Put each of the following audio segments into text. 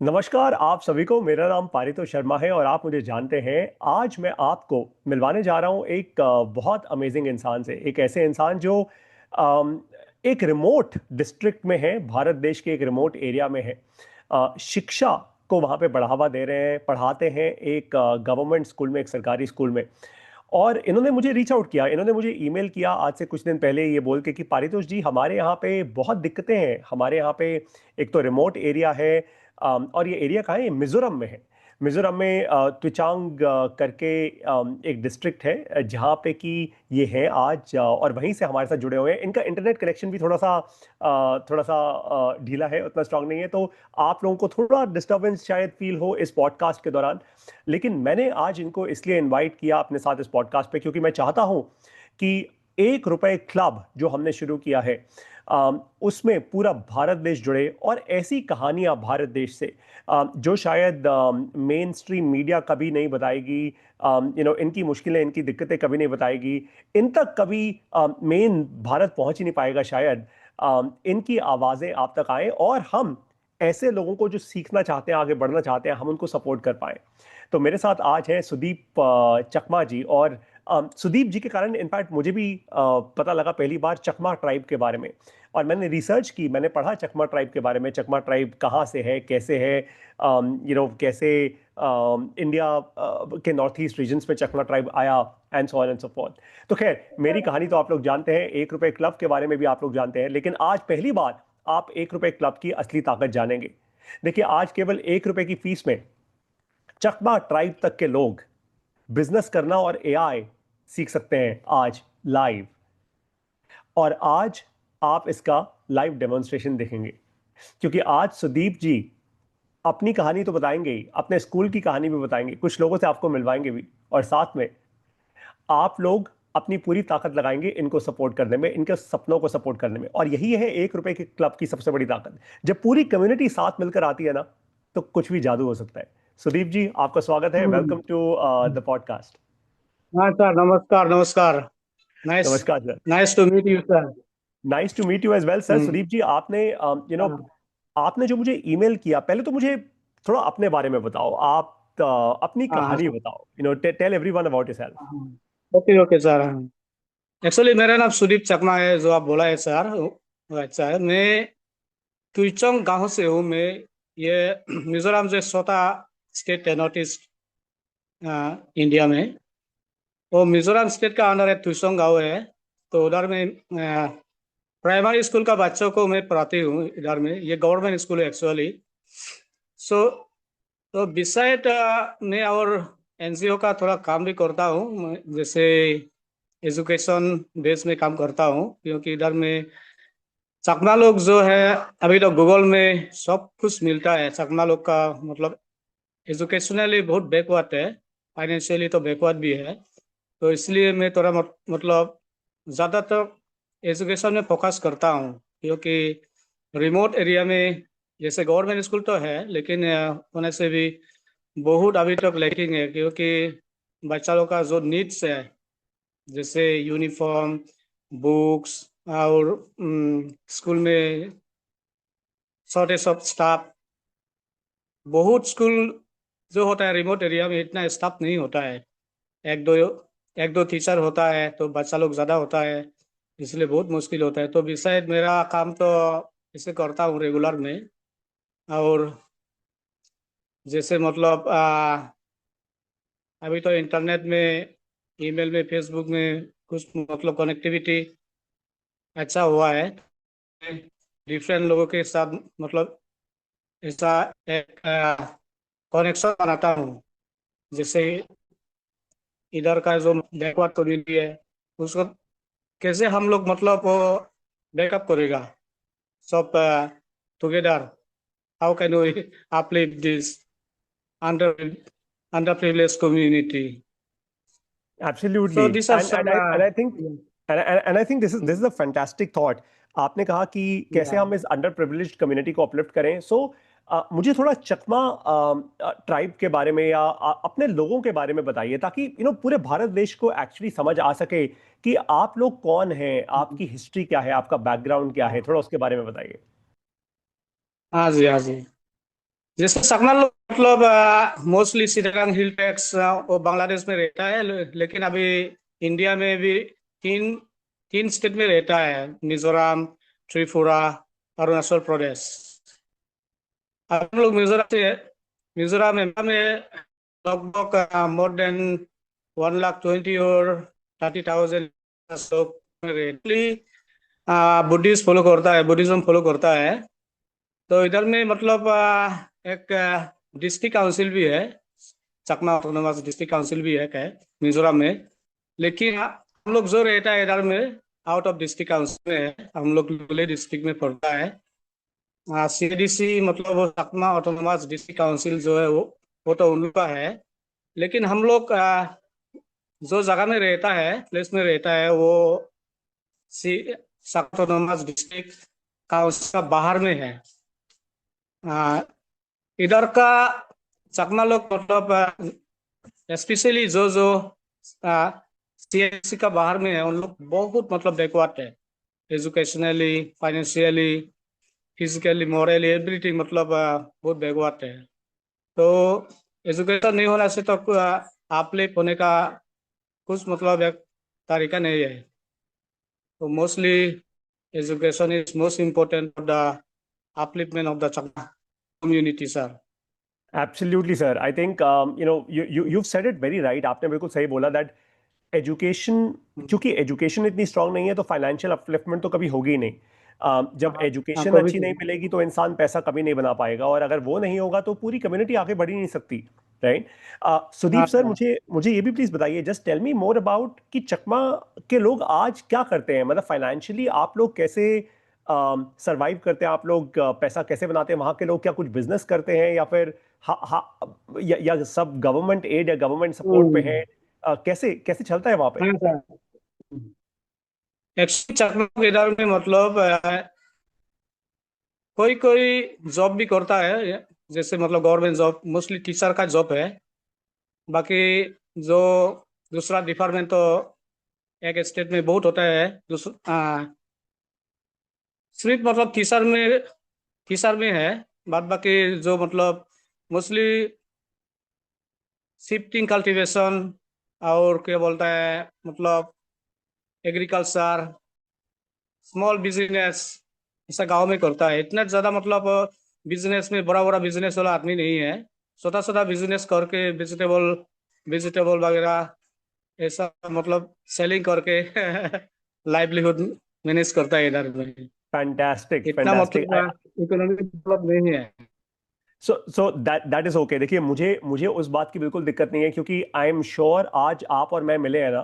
नमस्कार आप सभी को। मेरा नाम पारितोष शर्मा है और आप मुझे जानते हैं। आज मैं आपको मिलवाने जा रहा हूं एक बहुत अमेजिंग इंसान से। एक ऐसे इंसान जो अम, एक रिमोट डिस्ट्रिक्ट में है, भारत देश के एक रिमोट एरिया में है। शिक्षा को वहां पे बढ़ावा दे रहे हैं, पढ़ाते हैं एक गवर्नमेंट स्कूल में, एक सरकारी स्कूल में। और इन्होंने मुझे रीच आउट किया, इन्होंने मुझे ईमेल किया आज से कुछ दिन पहले, ये बोल के कि पारितोष जी, हमारे यहाँ पे बहुत दिक्कतें हैं। हमारे यहाँ पे एक तो रिमोट एरिया है, और ये एरिया कहाँ है? ये मिजोरम में है। मिजोरम में तुचांग करके एक डिस्ट्रिक्ट है, जहाँ पे कि ये है आज, और वहीं से हमारे साथ जुड़े हुए हैं। इनका इंटरनेट कनेक्शन भी थोड़ा सा ढीला है, उतना स्ट्रांग नहीं है, तो आप लोगों को थोड़ा डिस्टरबेंस शायद फील हो इस पॉडकास्ट के दौरान। लेकिन मैंने आज इनको इसलिए इनवाइट किया अपने साथ इस पॉडकास्ट पे, क्योंकि मैं चाहता हूं कि 1 रुपए क्लब जो हमने शुरू किया है, उसमें पूरा भारत देश जुड़े, और ऐसी कहानियां भारत देश से जो शायद मेन स्ट्रीम मीडिया कभी नहीं बताएगी। इनकी मुश्किलें, इनकी दिक्कतें कभी नहीं बताएगी। इन तक कभी मेन भारत पहुंच ही नहीं पाएगा शायद। इनकी आवाजें आप तक आए, और हम ऐसे लोगों को जो सीखना चाहते हैं, आगे बढ़ना चाहते हैं, हम उनको सपोर्ट कर पाए। तो मेरे साथ आज हैं सुदीप चकमा जी। और सुदीप जी के कारण इनफैक्ट मुझे भी पता लगा पहली बार चकमा ट्राइब के बारे में। और मैंने रिसर्च की, मैंने पढ़ा चकमा ट्राइब के बारे में। चकमा ट्राइब कहाँ से है, कैसे है, कैसे इंडिया के नॉर्थ ईस्ट रीजन्स में चकमा ट्राइब आया, and so on and so fourth. तो खैर, मेरी कहानी तो आप लोग जानते हैं, 1 रुपए क्लब के बारे में भी आप लोग जानते हैं, लेकिन आज पहली बार आप 1 रुपए क्लब की असली ताकत जानेंगे। देखिए, आज केवल 1 रुपए की फीस में चकमा ट्राइब तक के लोग बिजनेस करना और एआई सीख सकते हैं आज लाइव। और आज आप इसका लाइव डेमोन्स्ट्रेशन देखेंगे, क्योंकि आज सुदीप जी अपनी कहानी तो बताएंगे ही, अपने स्कूल की कहानी भी बताएंगे, कुछ लोगों से आपको मिलवाएंगे भी, और साथ में आप लोग अपनी पूरी ताकत लगाएंगे इनको सपोर्ट करने में, इनके सपनों को सपोर्ट करने में। और यही है 1 रुपए के क्लब की सबसे बड़ी ताकत। जब पूरी कम्युनिटी साथ मिलकर आती है ना, तो कुछ भी जादू हो सकता है। सुदीप जी, आपका स्वागत है। Hmm. Welcome to the podcast. हाँ सर, नमस्कार नमस्कार। नाइस। नमस्कार sir. Nice to meet you sir. Nice to meet you as well sir. Hmm. Sudeep ji, आपने हाँ। आपने जो मुझे ईमेल किया, पहले तो मुझे थोड़ा अपने बारे में बताओ। आप अपनी हाँ कहानी सर। बताओ, tell everyone about yourself. Okay okay sir. Actually मेरा नाम सुदीप चकमा है, जो आप बोला है सर वो अच्छा है। मैं तुईचौंग गांव से हूँ। मैं ये मिजोरम जो छोटा स्टेट है नॉर्थ ईस्ट इंडिया में, वो मिजोरम स्टेट का अंडर है, तुईचौंग गांव है। तो उधर में प्राइमरी स्कूल का बच्चों को मैं पढ़ाती हूँ। इधर में ये गवर्नमेंट स्कूल है एक्चुअली। सो तो बिसाइड मैं और एनजीओ का थोड़ा काम भी करता हूँ। जैसे एजुकेशन बेस में काम करता हूँ, क्योंकि इधर में चकमा लोग जो है, अभी तो गूगल में सब कुछ मिलता है। चकमा लोग का मतलब एजुकेशनली बहुत बैकवर्ड है, फाइनेंशियली तो बैकवर्ड भी है। तो इसलिए मैं थोड़ा मतलब ज़्यादातर एजुकेशन में फोकस करता हूँ, क्योंकि रिमोट एरिया में जैसे गवर्नमेंट स्कूल तो है, लेकिन होने से भी बहुत अभी तक लैकिंग है। क्योंकि बच्चा लोग का जो नीड्स है, जैसे यूनिफॉर्म, बुक्स, और स्कूल में शॉर्टेज ऑफ स्टाफ। बहुत स्कूल जो होता है रिमोट एरिया में, इतना स्टाफ नहीं होता है। एक दो एक दो टीचर होता है तो बच्चा लोग ज़्यादा होता है, इसलिए बहुत मुश्किल होता है। तो बिसाइड मेरा काम तो इसे करता हूँ रेगुलर में। और जैसे मतलब अभी तो इंटरनेट में, ईमेल में, फेसबुक में कुछ मतलब कनेक्टिविटी अच्छा हुआ है। डिफरेंट लोगों के साथ मतलब ऐसा एक कनेक्शन बनाता हूँ। जैसे इधर का जो बैकवर्ड कम्युनिटी है, उसको कैसे हम लोग मतलब वो बैकअप करेगा सब together. How can we uplift this under under privilege community? Absolutely. So this are and some I think, and I think this is a fantastic thought. आपने कहा कि कैसे या। हम इस अंडर प्रिविलेज्ड कम्युनिटी को अपलिफ्ट करें। सो मुझे थोड़ा चकमा ट्राइब के बारे में, या अपने लोगों के बारे में बताइए, ताकि पूरे भारत देश को एक्चुअली समझ आ सके कि आप लोग कौन हैं, आपकी हिस्ट्री क्या है, आपका बैकग्राउंड क्या है। थोड़ा उसके बारे में बताइए। हाँ जी, हाँ जी। जैसे सकमा लोग मतलब मोस्टली सीताराम हिल टैक्स वो बांग्लादेश में रहता है, लेकिन अभी इंडिया में भी तीन तीन स्टेट में रहता है, मिजोरम, त्रिपुरा, अरुणाचल प्रदेश। अब हम लोग मिजोरम में लगभग मोर देन 1,20,000 और 30,000 लोग बुद्धिस्ट फॉलो करता है, बुद्धिज्म फॉलो करता है। तो इधर में मतलब एक डिस्ट्रिक्ट काउंसिल भी है, चकमा ऑटोनोमस डिस्ट्रिक्ट काउंसिल भी है मिजोरम में। लेकिन हम लोग जो रहता है इधर में आउट ऑफ डिस्ट्रिक्ट काउंसिल में है, हम लोग लुले डिस्ट्रिक्ट में पड़ता है। सीडीसी मतलब वो चकमा ऑटोनोमस डिस्ट्रिक्ट काउंसिल जो है वो तो उनका है। लेकिन हम लोग जो जगह में रहता है, प्लेस में रहता है, वो सी ऑटोनोमस डिस्ट्रिक्ट काउंसिल का बाहर में है। आ, इधर का चकमा लोग मतलब स्पेशली जो सीएससी का बाहर में है, उन लोग बहुत मतलब बैकवर्ड है, educationally, financially, physically, morally, everything मतलब बहुत बैकवर्ड है। तो एजुकेशन नहीं होने से तो आपलेप होने का कुछ मतलब एक तरीका नहीं है। तो mostly education is most important for the upliftment of the Chakma community, sir. Absolutely sir, I think you've said it very right. आपने बिल्कुल सही बोला दैट एजुकेशन, क्योंकि एजुकेशन इतनी स्ट्रांग नहीं है तो फाइनेंशियल अपलिफ्टमेंट तो कभी होगी ही नहीं। जब हाँ हाँ, एजुकेशन कभी अच्छी नहीं कभी मिलेगी तो इंसान पैसा कभी नहीं बना पाएगा, और अगर वो नहीं होगा तो पूरी कम्युनिटी आगे बढ़ ही नहीं सकती। राइट। सुदीप हाँ सर, हाँ। मुझे मुझे ये भी प्लीज बताइए, just tell me more about कि चकमा के लोग आज क्या करते हैं, मतलब फाइनेंशियली आप लोग कैसे सरवाइव करते हैं, आप लोग पैसा कैसे बनाते हैं, वहां के लोग क्या कुछ बिजनेस करते हैं या फिर या सब गवर्नमेंट एड या गवर्नमेंट सपोर्ट पे है? कैसे कैसे चलता है वहां पे? हाँ सर, एक्चुअली चकमा के इधर में मतलब कोई कोई जॉब भी करता है, जैसे मतलब गवर्नमेंट जॉब, मोस्टली टीचर का जॉब है। बाकी जो दूसरा डिपार्टमेंट तो एक स्टेट में बहुत होता है। सिर्फ मतलब टीचर में है। बाद बाकी जो मतलब मोस्टली शिफ्टिंग कल्टीवेशन और क्या बोलता है मतलब एग्रीकल्चर, स्मॉल बिजनेस, ऐसा गांव में करता है। इतना ज्यादा मतलब बिजनेस में बड़ा बड़ा बिजनेस वाला आदमी नहीं है। छोटा छोटा बिजनेस करके वेजिटेबल वेजिटेबल वगैरह ऐसा मतलब सेलिंग करके लाइवलीहुड मैनेज करता है इधर में। फैंटास्टिक इतना फैंटास्टिक। मतलब इकोनॉमिक डेवलप नहीं है। So that that is okay. देखिए, मुझे मुझे उस बात की बिल्कुल दिक्कत नहीं है, क्योंकि आई एम श्योर आज आप और मैं मिले हैं ना,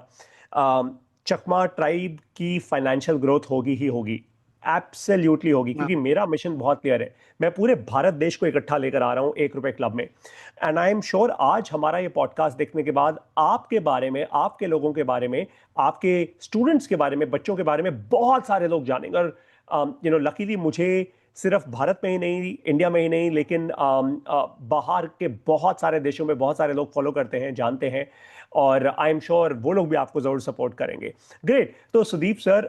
चकमा ट्राइब की फाइनेंशियल ग्रोथ होगी ही होगी, एब्सोल्युटली होगी, हाँ क्योंकि मेरा मिशन बहुत क्लियर है। मैं पूरे भारत देश को इकट्ठा लेकर आ रहा हूं 1 रुपए क्लब में। एंड आई एम श्योर आज हमारा ये पॉडकास्ट देखने के बाद आपके बारे में, आपके लोगों के बारे में, आपके स्टूडेंट्स के बारे में, बच्चों के बारे में बहुत सारे लोग जानेंगे। और लकीली मुझे सिर्फ भारत में ही नहीं, इंडिया में ही नहीं, लेकिन बाहर के बहुत सारे देशों में बहुत सारे लोग फॉलो करते हैं, जानते हैं, और आई एम श्योर वो लोग भी आपको जरूर सपोर्ट करेंगे। ग्रेट। तो सुदीप सर,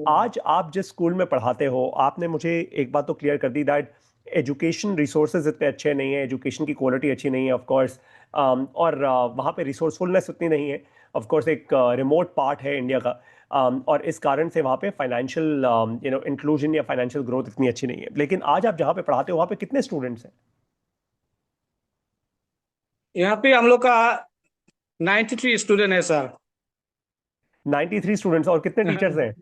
आज आप जिस स्कूल में पढ़ाते हो, आपने मुझे एक बात तो क्लियर कर दी दैट एजुकेशन रिसोर्सेज इतने अच्छे नहीं है, एजुकेशन की क्वालिटी अच्छी नहीं है ऑफ कोर्स, और वहाँ पे रिसोर्सफुलनेस उतनी नहीं है। ऑफ कोर्स एक रिमोट पार्ट है इंडिया का, और इस कारण से वहाँ पे फाइनेंशियल इंक्लूजन या फाइनेंशियल ग्रोथ इतनी अच्छी नहीं है। लेकिन आज आप जहाँ पे पढ़ाते हो वहाँ पे कितने स्टूडेंट्स हैं? यहाँ पे हम लोग का 93 स्टूडेंट है सर। 93 स्टूडेंट्स, और कितने टीचर्स हैं?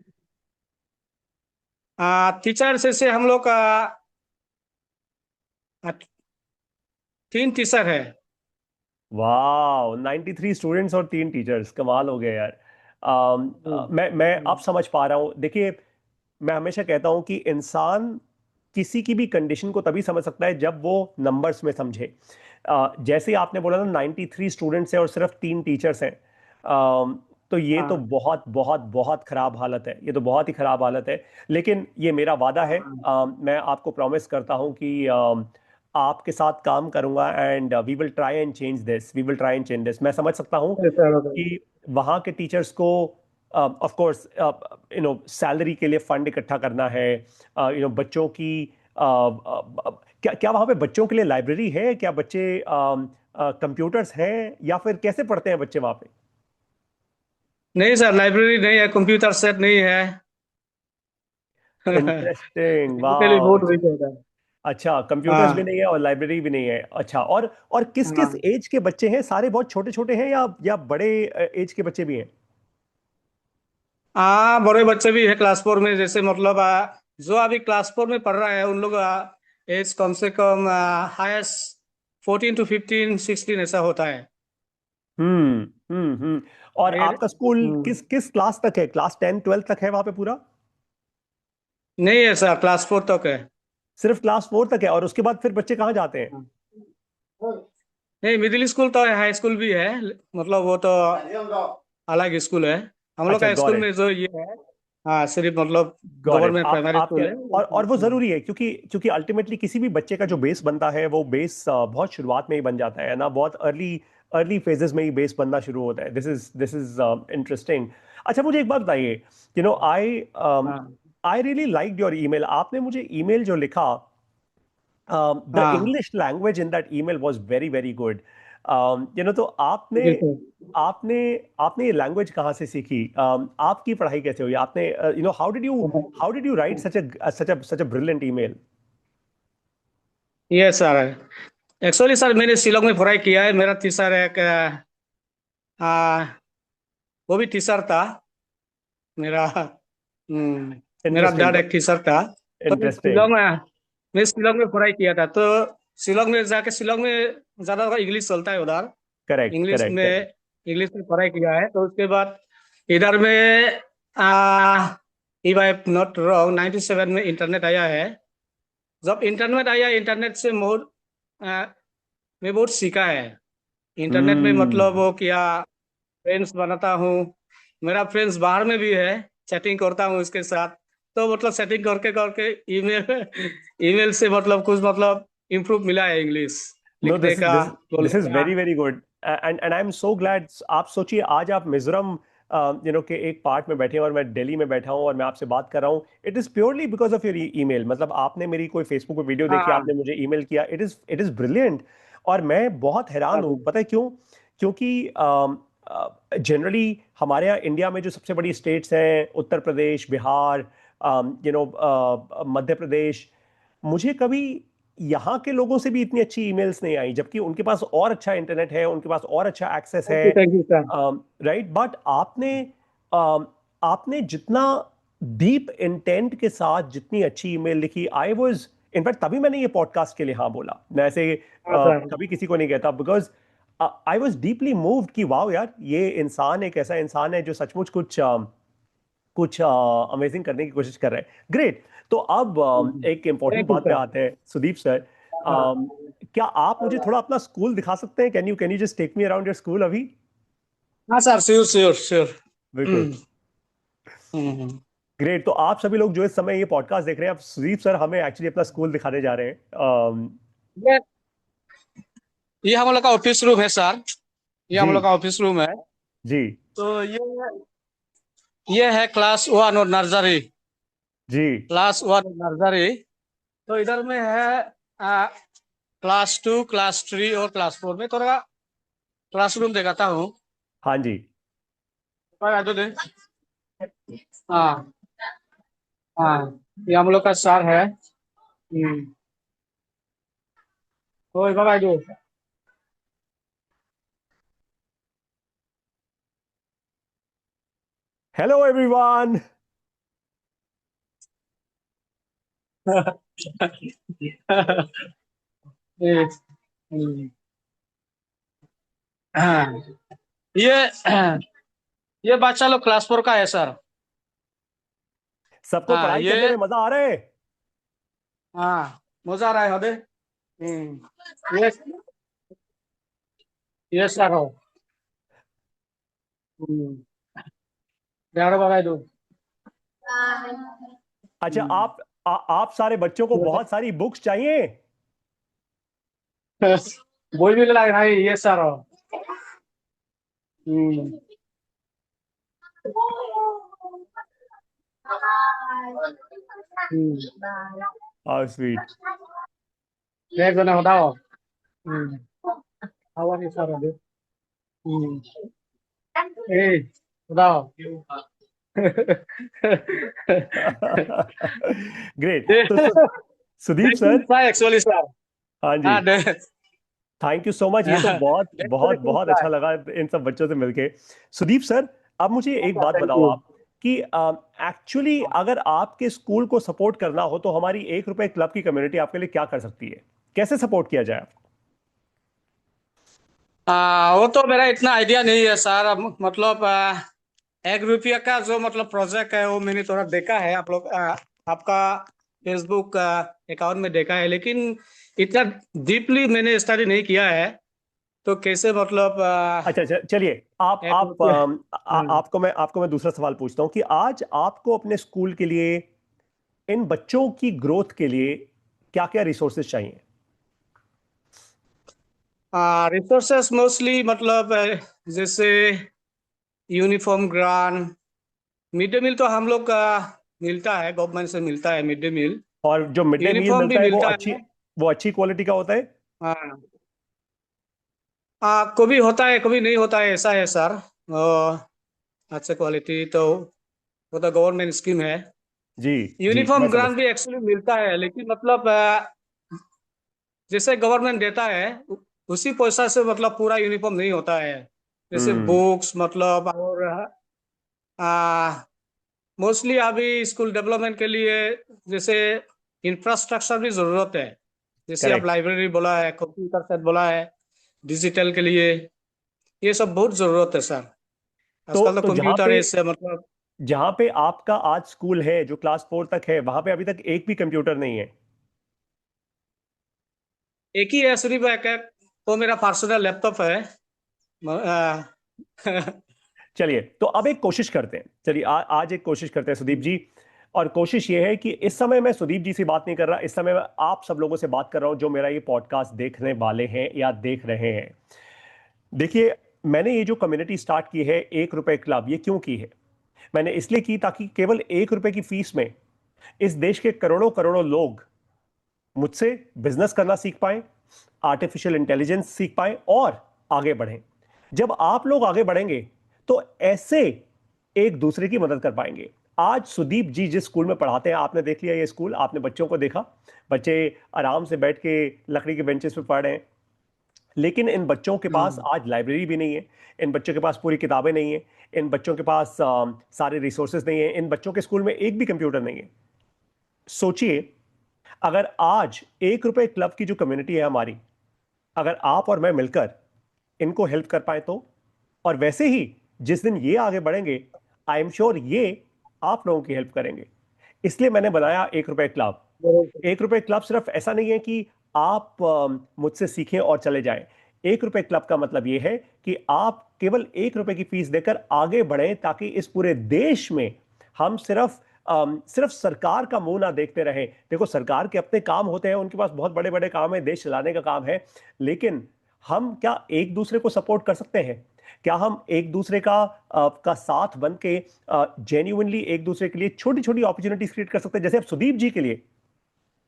टीचर से हम लोग का 3 टीचर है। वाह, 93 स्टूडेंट्स और 3 टीचर्स, कमाल हो गया यार। मैं अब समझ पा रहा हूँ। देखिए, मैं हमेशा कहता हूं कि इंसान किसी की भी कंडीशन को तभी समझ सकता है जब वो नंबर्स में समझे। जैसे ही आपने बोला ना 93 स्टूडेंट्स हैं और सिर्फ 3 टीचर्स हैं, तो ये तो हाँ बहुत बहुत बहुत खराब हालत है, ये तो बहुत ही खराब हालत है। लेकिन ये मेरा वादा है, हाँ। मैं आपको प्रॉमिस करता हूं कि आपके साथ काम करूंगा, and we will try and change this, we will try and change this. मैं समझ सकता हूं Okay, sir, okay. कि वहाँ के टीचर्स को ऑफ कोर्स सैलरी के लिए फंड इकट्ठा करना है, बच्चों की क्या क्या वहाँ पे बच्चों के लिए लाइब्रेरी है? क्या बच्चे कंप्यूटर्स हैं या फिर कैसे पढ़ते हैं बच्चे वहाँ पे? नहीं सर, लाइब्रेरी नहीं है, कंप्यूटर सेट नहीं है। इंटरेस्टिंग, इसके लिए वाह। बहुत वीक है सर। अच्छा, कंप्यूटर्स भी हाँ नहीं है और लाइब्रेरी भी नहीं है। अच्छा, और किस किस हाँ एज के बच्चे हैं? सारे बहुत छोटे छोटे हैं या बड़े एज के बच्चे भी हैं? हाँ, बड़े बच्चे भी है क्लास 4 में, जैसे मतलब जो अभी क्लास 4 में पढ़ रहा है उन लोग एज कम से कम हाईएस्ट 14 to 15 16 ऐसा होता है। हम्म। और फिर आपका स्कूल किस किस क्लास तक है? क्लास 10 12 तक है वहां पे पूरा? नहीं है सर, क्लास 4 तक है। सिर्फ क्लास 4 तक है और उसके बाद फिर बच्चे कहाँ जाते हैं? नहीं, मिडिल स्कूल तो है, हाई स्कूल भी है, मतलब वो तो अलग स्कूल है। हम लोग अच्छा, का गॉट स्कूल इट। में जो ये है, हाँ, सिर्फ मतलब गॉट इट। गवर्नमेंट आप प्राइमरी आपके स्कूल है। और वो जरूरी है क्योंकि क्योंकि अल्टीमेटली किसी भी बच्चे का जो बेस बनता है वो बेस बहुत शुरुआत में ही बन जाता है ना, बहुत अर्ली अर्ली फेजेस में ही बेस बनना शुरू होता है। This is interesting. अच्छा, मुझे एक बात बताइए। आई हाँ I really like your email. आपने मुझे ईमेल जो लिखा, द हाँ, English language in that email was very very good. तो आपने जी सर। आपने आपने ये लैंग्वेज कहाँ से सीखी? आपकी पढ़ाई कैसे हुई? आपने how did you right such a brilliant email? ये सर है, एक्चुअली सर मैंने शिलोंग में पढ़ाई किया है। मेरा टीचर एक वो भी टीचर था मेरा। मेरा इंटरेस्टिंग, डैड एक टीचर था। तो इंटरेस्टिंग। मैं शिलोंग में पढ़ाई किया था। तो शिलोंग में जाके, शिलोंग में ज्यादा इंग्लिश चलता है उधर। Correct, English correct, correct. में इंग्लिश में पढ़ाई किया है। तो उसके बाद इधर में आ, इफ आई नॉट रॉन्ग 97 में इंटरनेट आया है। जब इंटरनेट आया, इंटरनेट से मैं बहुत सीखा है। इंटरनेट में मतलब हम्म। वो किया, फ्रेंड्स बनाता हूँ। मेरा फ्रेंड्स बाहर में भी है, चैटिंग करता हूँ उसके साथ। तो मतलब सेटिंग करके करके ईमेल ईमेल से मतलब कुछ मतलब इम्प्रूव मिला है इंग्लिश नो, लिखने का, दिस बोलने इज का। Very very good. And I am so glad. आप सोचिए, आज आप मिजोरम के एक पार्ट में बैठे हैं और मैं दिल्ली में बैठा हूं और मैं आपसे बात कर रहा हूं। It is purely because of your email. मतलब आपने मेरी कोई फेसबुक पे वीडियो देखी, हाँ आपने मुझे ईमेल किया। It is brilliant. और मैं बहुत हैरान हाँ हूं, पता है क्यों? क्योंकि जनरली हमारे यहाँ इंडिया में जो सबसे बड़ी स्टेट्स हैं, उत्तर प्रदेश, बिहार, मध्य प्रदेश, मुझे कभी यहाँ के लोगों से भी इतनी अच्छी ईमेल्स नहीं आई, जबकि उनके पास और अच्छा इंटरनेट है, उनके पास और अच्छा एक्सेस है। Thank you sir. Right, but आपने जितना डीप इंटेंट के साथ जितनी अच्छी ईमेल लिखी, आई वाज इनफैक्ट तभी मैंने ये पॉडकास्ट के लिए हाँ बोला। मैं ऐसे हाँ सर। कभी किसी को नहीं कहता, because I was deeply moved कि वाह यार, ये इंसान एक ऐसा इंसान है जो सचमुच कुछ अमेजिंग करने की कोशिश कर रहे हैं। ग्रेट। तो अब एक इम्पॉर्टेंट थैंक यू बात पे सर। आते हैं, सुदीप सर। क्या आप मुझे थोड़ा अपना स्कूल दिखा सकते हैं? Can you just take me around your school अभी? हाँ सर, श्योर श्योर श्योर। बिल्कुल। ग्रेट। तो आप सभी लोग जो इस समय ये पॉडकास्ट देख रहे हैं, आप सुदीप सर हमें एक्चुअली अपना स्कूल दिखाने जा रहे हैं। ये ये हम लोग का ऑफिस रूम है सर। ये जी, हम लोग का ऑफिस रूम है। जी, तो ये है क्लास 1 और नर्सरी। जी। Class 1 nursery. तो इधर में है आ, क्लास 2, क्लास 3 और क्लास 4 में थोड़ा क्लासरूम दिखाता हूँ। हाँ जी। आ तो दे। हाँ हाँ, ये हम लोग का सर है। ओए बाबा दो। Hello everyone. ये हाँ, ये ये बच्चा लोग क्लास 4 का है सर। सबको हाँ पढ़ाई ये, करने में मजा आ रहा है? हाँ मजा आ रहा है हदे। ये सर हो। यार बाबा दो। अच्छा, आप सारे बच्चों को बहुत सारी बुक्स चाहिए? बोल भी लगा भाई, ये सर हो। Hmm. Hmm. How sweet. Hey, gonna hold on. How are you, sir? Hmm. Hey, hold great. They, तो Sudeep they sir. should try actually, sir. हाँ जी। Ah, they, thank you so much, ये तो they बहुत बहुत should बहुत try. अच्छा लगा इन सब बच्चों से मिलके। सुदीप सर, अब मुझे एक Okay, बात thank बताओ you. आप कि एक्चुअली अगर आपके स्कूल को सपोर्ट करना हो तो हमारी 1 रुपए क्लब की कम्युनिटी आपके लिए क्या कर सकती है? कैसे सपोर्ट किया जाए आपको? वो तो मेरा इतना आइडिया नहीं है सर। मतलब 1 रुपया का जो मतलब प्रोजेक्ट है वो मैंने थोड़ा देखा है। आप लोग आपका फेसबुक अकाउंट में देखा है, लेकिन इतना डीपली मैंने स्टडी नहीं किया है। तो कैसे मतलब अच्छा अच्छा, चलिए एक रुपया हाँ। आपको मैं दूसरा सवाल पूछता हूँ कि आज आपको अपने स्कूल के लिए, इन बच्चों की ग्रोथ के लिए क्या क्या रिसोर्सेज चाहिए? रिसोर्सेस मोस्टली मतलब जैसे uniform grant, mid day meal तो हम लोग का मिलता है, गवर्नमेंट से मिलता है मिड डे मील। और जो मिड डे मील यूनिफॉर्म भी मिलता है मिलता है। वो अच्छी क्वालिटी का होता है? हाँ, कभी होता है कभी नहीं होता है, ऐसा है सर। अच्छा क्वालिटी तो वो तो गवर्नमेंट स्कीम है। जी जी, मैं यूनिफॉर्म समझ। ग्रांट भी एक्चुअली मिलता है, लेकिन मतलब जैसे गवर्नमेंट देता है उसी पैसा से मतलब पूरा यूनिफॉर्म नहीं होता है। जैसे हम्म। बुक्स मतलब और मोस्टली अभी स्कूल डेवलपमेंट के लिए जैसे इंफ्रास्ट्रक्चर भी जरूरत है। जैसे आप करेक्ट। लाइब्रेरी बोला है, कंप्यूटर सेट बोला है, डिजिटल के लिए ये सब बहुत जरूरत है सर। आजकल तो तो कंप्यूटर है इससे मतलब। जहां पे आपका आज स्कूल है जो क्लास 4 तक है, वहां पे अभी तक एक भी कंप्यूटर नहीं है? एक ही है सिर्फ एक है, वो मेरा पर्सनल लैपटॉप है। चलिए, तो अब एक कोशिश करते हैं, चलिए आज एक कोशिश करते हैं सुदीप जी। और कोशिश ये है कि इस समय मैं सुदीप जी से बात नहीं कर रहा, इस समय मैं आप सब लोगों से बात कर रहा हूं जो मेरा ये पॉडकास्ट देखने वाले हैं या देख रहे हैं। देखिए, मैंने ये जो कम्युनिटी स्टार्ट की है 1 रुपए क्लब, ये क्यों की है? मैंने इसलिए की ताकि केवल 1 रुपए की फीस में इस देश के करोड़ों करोड़ों लोग मुझसे बिजनेस करना सीख पाएं, आर्टिफिशियल इंटेलिजेंस सीख पाएं और आगे बढ़ें। जब आप लोग आगे बढ़ेंगे तो ऐसे एक दूसरे की मदद कर पाएंगे। आज सुदीप जी जिस स्कूल में पढ़ाते हैं, आपने देख लिया ये स्कूल, आपने बच्चों को देखा, बच्चे आराम से बैठ के लकड़ी के बेंचेस पे पढ़ रहे हैं। लेकिन इन बच्चों के पास हम्म, आज लाइब्रेरी भी नहीं है, इन बच्चों के पास पूरी किताबें नहीं है, इन बच्चों के पास सारे रिसोर्सेज नहीं है, इन बच्चों के स्कूल में एक भी कंप्यूटर नहीं है। सोचिए, अगर आज 1 रुपए क्लब की जो कम्युनिटी है हमारी, अगर आप और मैं मिलकर इनको हेल्प कर पाए तो, और वैसे ही जिस दिन ये आगे बढ़ेंगे, आई एम श्योर ये आप लोगों की हेल्प करेंगे। इसलिए मैंने बनाया 1 रुपए क्लब। जरूर। 1 रुपए क्लब सिर्फ ऐसा नहीं है कि आप मुझसे सीखें और चले जाएं। 1 रुपए क्लब का मतलब यह है कि आप केवल 1 रुपए की फीस देकर आगे बढ़ें ताकि इस पूरे देश में हम सिर्फ सरकार का मुंह ना देखते रहें। देखो, सरकार के अपने काम होते हैं, उनके पास बहुत बड़े बड़े काम है, देश चलाने का काम है। लेकिन हम क्या एक दूसरे को सपोर्ट कर सकते हैं? क्या हम एक दूसरे का साथ बन के जेन्युइनली एक दूसरे के लिए छोटी छोटी अपॉर्चुनिटीज क्रिएट कर सकते हैं? जैसे अब सुदीप जी के लिए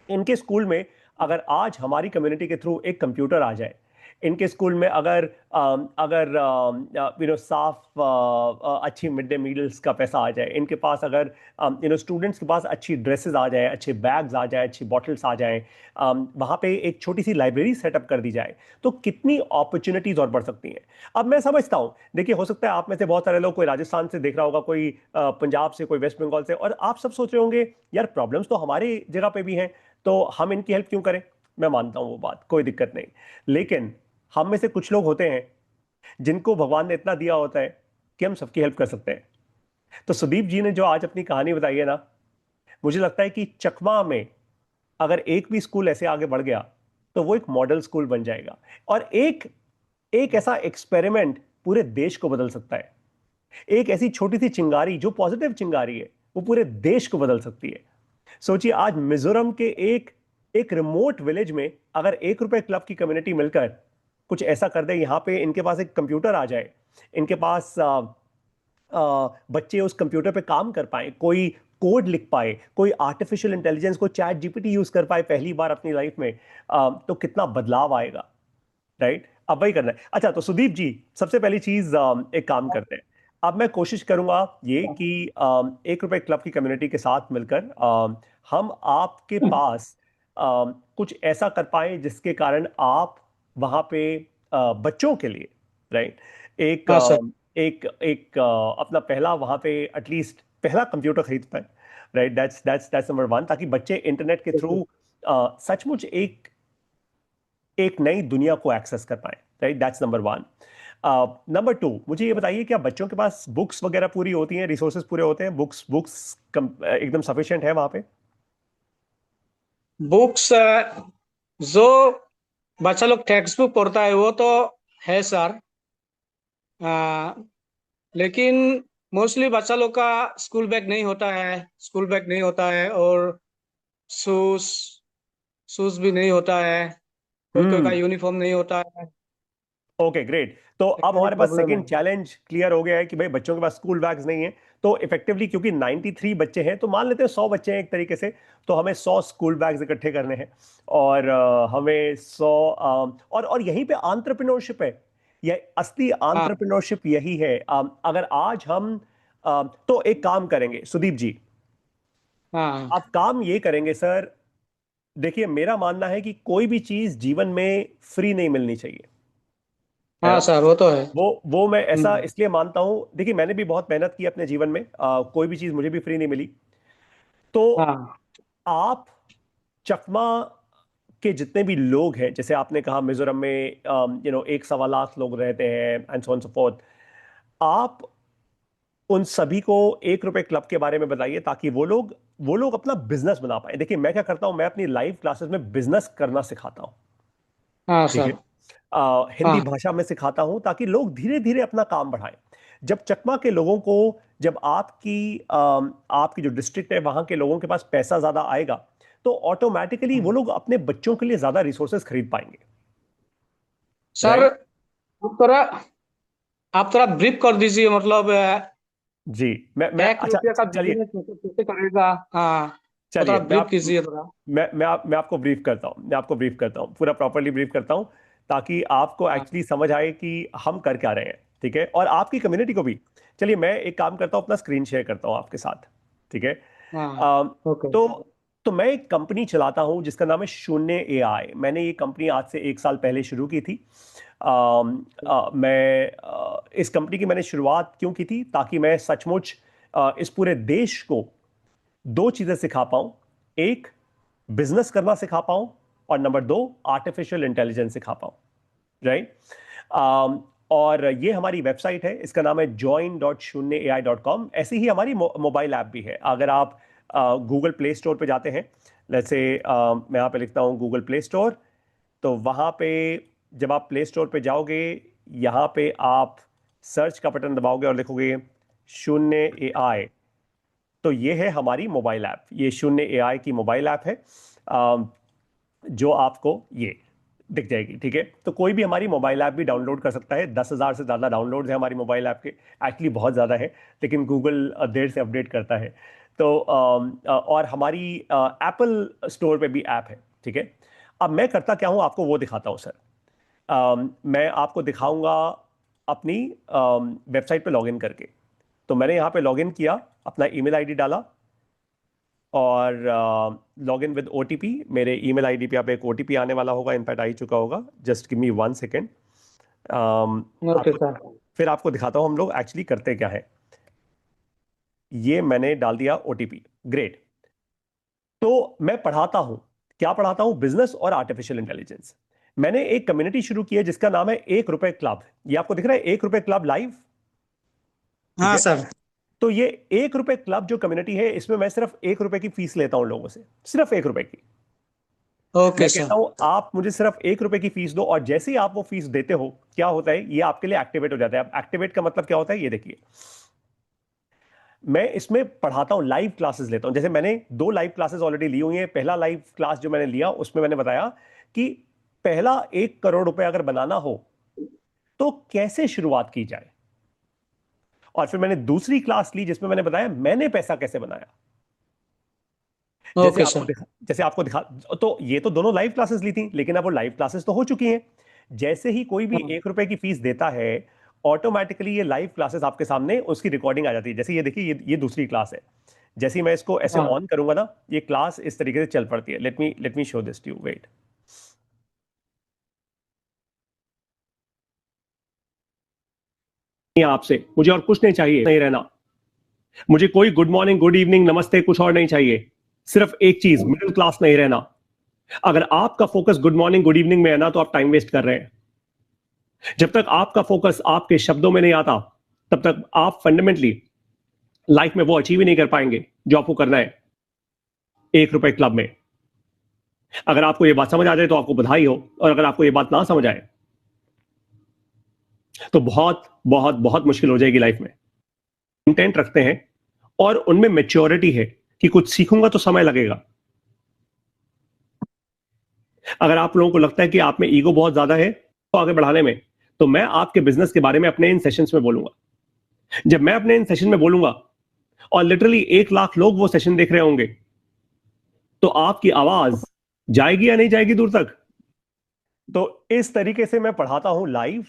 इनके स्कूल में अगर आज हमारी कम्युनिटी के थ्रू एक कंप्यूटर आ जाए, इनके स्कूल में अगर अगर साफ अच्छी मिड डे मील्स का पैसा आ जाए, इनके पास अगर स्टूडेंट्स के पास अच्छी ड्रेसेस आ जाए, अच्छे बैग्स आ जाए, अच्छी बॉटल्स आ जाएं, वहाँ पे एक छोटी सी लाइब्रेरी सेटअप कर दी जाए, तो कितनी अपॉर्चुनिटीज और बढ़ सकती हैं। अब मैं समझता हूँ, देखिए, हो सकता है आप में से बहुत सारे लोग, कोई राजस्थान से देख रहा होगा, कोई पंजाब से, कोई वेस्ट बंगाल से, और आप सब सोच रहे होंगे यार प्रॉब्लम्स तो हमारी जगह पे भी हैं, तो हम इनकी हेल्प क्यों करें? मैं मानता हूं वो बात, कोई दिक्कत नहीं। लेकिन हम में से कुछ लोग होते हैं जिनको भगवान ने इतना दिया होता है कि हम सबकी हेल्प कर सकते हैं। तो सुदीप जी ने जो आज अपनी कहानी बताई है ना, मुझे लगता है कि चकमा में अगर एक भी स्कूल ऐसे आगे बढ़ गया तो वो एक मॉडल स्कूल बन जाएगा, और एक एक ऐसा एक्सपेरिमेंट पूरे देश को बदल सकता है। एक ऐसी छोटी सी चिंगारी जो पॉजिटिव चिंगारी है, वो पूरे देश को बदल सकती है। सोचिए, आज मिजोरम के एक एक रिमोट विलेज में अगर 1 रुपए क्लब की कम्युनिटी मिलकर कुछ ऐसा कर दे, यहां पे इनके पास एक कंप्यूटर आ जाए, इनके पास बच्चे उस कंप्यूटर पे काम कर पाए, कोई कोड लिख पाए, कोई आर्टिफिशियल इंटेलिजेंस को चैट जीपीटी यूज कर पाए पहली बार अपनी लाइफ में, तो कितना बदलाव आएगा। राइट, अब वही करना है। अच्छा, तो सुदीप जी, सबसे पहली चीज, एक काम करते हैं। अब मैं कोशिश करूंगा ये कि 1 रुपए क्लब की कम्युनिटी के साथ मिलकर हम आपके पास कुछ ऐसा कर पाए जिसके कारण आप वहां पे बच्चों के लिए, राइट, एक हाँ सर। एक एक अपना पहला वहां पे एटलीस्ट पहला कंप्यूटर खरीद पाए। राइट, दैट्स नंबर वन, ताकि बच्चे इंटरनेट के थ्रू सचमुच एक एक नई दुनिया को एक्सेस कर पाए। Right, that's number one. Number two, मुझे ये बताइए, क्या बच्चों के पास बुक्स वगैरह पूरी होती हैं, रिसोर्सेज पूरे होते हैं, बुक्स बुक्स एकदम सफिशिएंट है वहां पे? बुक्स जो बच्चा लोग टेक्स्ट बुक पढ़ता है वो तो है सर। आ, लेकिन मोस्टली बच्चा लोग का स्कूल बैग नहीं होता है। स्कूल बैग नहीं होता है, और शूज शूज भी नहीं होता है। कोई कोई का हम्म। यूनिफॉर्म नहीं होता है। Okay, great. तो अब ये हमारे पास प्रॉब्लम है। सेकंड चैलेंज क्लियर हो गया है कि भाई बच्चों के पास स्कूल बैग्स नहीं है। तो इफेक्टिवली, क्योंकि 93 बच्चे हैं, तो मान लेते हैं 100 बच्चे हैं एक तरीके से, तो हमें 100 स्कूल बैग्स इकट्ठे करने हैं। और हमें 100, और यहीं पे एंटरप्रेन्योरशिप है। यह असली हाँ एंटरप्रेन्योरशिप यही है। अगर आज हम तो एक काम करेंगे सुदीप जी, हाँ आप काम ये करेंगे सर। देखिए, मेरा मानना है कि कोई भी चीज जीवन में फ्री नहीं मिलनी चाहिए, है हाँ ना? सर, वो तो है। वो मैं ऐसा हम्म। इसलिए मानता हूं, देखिए मैंने भी बहुत मेहनत की अपने जीवन में, कोई भी चीज मुझे भी फ्री नहीं मिली। तो हाँ आप चकमा के जितने भी लोग हैं, जैसे आपने कहा मिजोरम में 1 सवा लाख लोग रहते हैं, and so on so fourth, आप उन सभी को 1 रुपए क्लब के बारे में बताइए, ताकि वो लोग अपना बिजनेस बना पाए। देखिए, मैं क्या करता हूं, मैं अपनी लाइव क्लासेस में बिजनेस करना सिखाता हूं। हाँ ठीक है, सर। हिंदी हाँ भाषा में सिखाता हूं ताकि लोग धीरे धीरे अपना काम बढ़ाएं। जब चकमा के लोगों को, जब आपकी जो डिस्ट्रिक्ट है वहां के लोगों के पास पैसा ज्यादा आएगा, तो ऑटोमेटिकली वो लोग अपने बच्चों के लिए ज्यादा रिसोर्सेज खरीद पाएंगे। Sir, right. थोड़ा आप थोड़ा ब्रीफ कर दीजिए, मतलब जी, मैं 1 रुपये का चलिए, बिजनेस कैसे करेगा। हाँ, वो थोड़ा चलिए ब्रीफ कीजिए थोड़ा। मैं आपको ब्रीफ करता हूँ, मैं आपको ब्रीफ करता हूँ, पूरा प्रॉपरली ब्रीफ करता हूँ, ताकि आपको हाँ एक्चुअली समझ आए कि हम कर क्या रहे हैं। ठीक है, और आपकी कम्युनिटी को भी। चलिए, मैं एक काम करता हूँ, अपना स्क्रीन शेयर करता हूँ आपके साथ। ठीक है। हाँ। अम, ओके। तो तो मैं एक कंपनी चलाता हूँ जिसका नाम है शून्य एआई। मैंने ये कंपनी आज से 1 साल पहले शुरू की थी। इस कंपनी की मैंने शुरुआत क्यों की थी, ताकि मैं सचमुच इस पूरे देश को दो चीजें सिखा पाऊं। एक, बिजनेस करना सिखा पाऊं, और नंबर दो, आर्टिफिशियल इंटेलिजेंस सिखा पाऊं। राइट। और ये हमारी वेबसाइट है, इसका नाम है join.shunyaai.com। ऐसी ही हमारी मोबाइल ऐप भी है। अगर आप गूगल प्ले स्टोर पे जाते हैं, जैसे मैं यहाँ पे लिखता हूँ गूगल प्ले स्टोर, तो वहाँ पे जब आप प्ले स्टोर पे जाओगे, यहाँ पे आप सर्च का बटन दबाओगे और लिखोगे शून्य एआई, तो ये है हमारी मोबाइल ऐप। ये शून्य एआई की मोबाइल ऐप है, अम, जो आपको ये दिख जाएगी। ठीक है, तो कोई भी हमारी मोबाइल ऐप भी डाउनलोड कर सकता है। 10,000 से ज़्यादा डाउनलोड्स है हमारी मोबाइल ऐप के। एक्चुअली बहुत ज़्यादा है, लेकिन गूगल देर से अपडेट करता है। तो और हमारी एप्पल स्टोर पे भी ऐप है। ठीक है। अब मैं करता क्या हूँ, आपको वो दिखाता हूँ सर। मैं आपको दिखाऊंगा अपनी वेबसाइट पे लॉगिन करके। तो मैंने यहाँ पे लॉगिन किया, अपना ईमेल आईडी डाला, और लॉगिन विद ओटीपी। मेरे ईमेल आईडी पे आप एक ओटीपी आने वाला होगा, इनफैक्ट आ ही चुका होगा। Just give me 1 second. Okay आपको सर। फिर आपको दिखाता हूँ हम लोग एक्चुअली करते क्या है। ये मैंने डाल दिया ओटीपी। ग्रेट। तो मैं पढ़ाता हूँ, क्या पढ़ाता हूँ? बिजनेस और आर्टिफिशियल इंटेलिजेंस। मैंने एक कम्युनिटी शुरू की है जिसका नाम है 1 रुपए क्लब। ये आपको दिख रहा है, 1 रुपए क्लब लाइव। ठीक हाँ है। सर। तो ये 1 रुपए क्लब जो कम्युनिटी है, इसमें मैं सिर्फ 1 रुपए की फीस लेता हूं लोगों से, सिर्फ 1 रुपए की। ओके मैं कहता सर। हूं आप मुझे सिर्फ 1 रुपए की फीस दो, और जैसे ही आप वो फीस देते हो, क्या होता है, ये आपके लिए एक्टिवेट हो जाता है। अब एक्टिवेट का मतलब क्या होता है, ये देखिए। मैं इसमें पढ़ाता हूं, लाइव क्लासेस लेता हूं। जैसे मैंने 2 लाइव क्लासेस ऑलरेडी ली हुई हैं। पहला लाइव क्लास जो मैंने लिया, उसमें मैंने बताया कि पहला 1 करोड़ रुपए अगर बनाना हो तो कैसे शुरुआत की जाए। और फिर मैंने दूसरी क्लास ली जिसमें मैंने बताया मैंने पैसा कैसे बनाया। Okay sir. जैसे आपको दिखा, तो ये तो दोनों लाइव क्लासेस ली थी, लेकिन अब वो लाइव क्लासेस तो हो चुकी हैं। जैसे ही कोई भी हाँ 1 रुपए की फीस देता है, ऑटोमेटिकली ये लाइव क्लासेस आपके सामने उसकी रिकॉर्डिंग आ जाती है। जैसे ये देखिए, ये दूसरी क्लास है। जैसे ही मैं इसको ऐसे हाँ। ऑन करूंगा ना, ये क्लास इस तरीके से चल पड़ती है। Let me show this to you, wait. आपसे मुझे और कुछ नहीं चाहिए, नहीं रहना। मुझे कोई गुड मॉर्निंग, गुड इवनिंग, नमस्ते, कुछ और नहीं चाहिए। सिर्फ एक चीज, मिडिल क्लास नहीं रहना। अगर आपका focus good morning, good evening में है ना, तो आप टाइम वेस्ट कर रहे हैं। जब तक आपका फोकस आपके शब्दों में नहीं आता, तब तक आप फंडामेंटली लाइफ में वो अचीव ही नहीं कर पाएंगे जो आपको करना है 1 रुपए क्लब में। अगर आपको ये बात समझ आ जाए तो आपको बधाई हो, और अगर आपको ये बात ना समझ आए तो बहुत बहुत बहुत मुश्किल हो जाएगी लाइफ में। इंटेंट रखते हैं और उनमें मेच्योरिटी है कि कुछ सीखूंगा तो समय लगेगा। अगर आप लोगों को लगता है कि आप में ईगो बहुत ज्यादा है तो आगे बढ़ाने में, तो मैं आपके बिजनेस के बारे में अपने इन सेशंस में बोलूंगा। जब मैं अपने इन सेशन में बोलूंगा और लिटरली 1 लाख लोग वो सेशन देख रहे होंगे, तो आपकी आवाज जाएगी या नहीं जाएगी दूर तक। तो इस तरीके से मैं पढ़ाता हूं लाइव।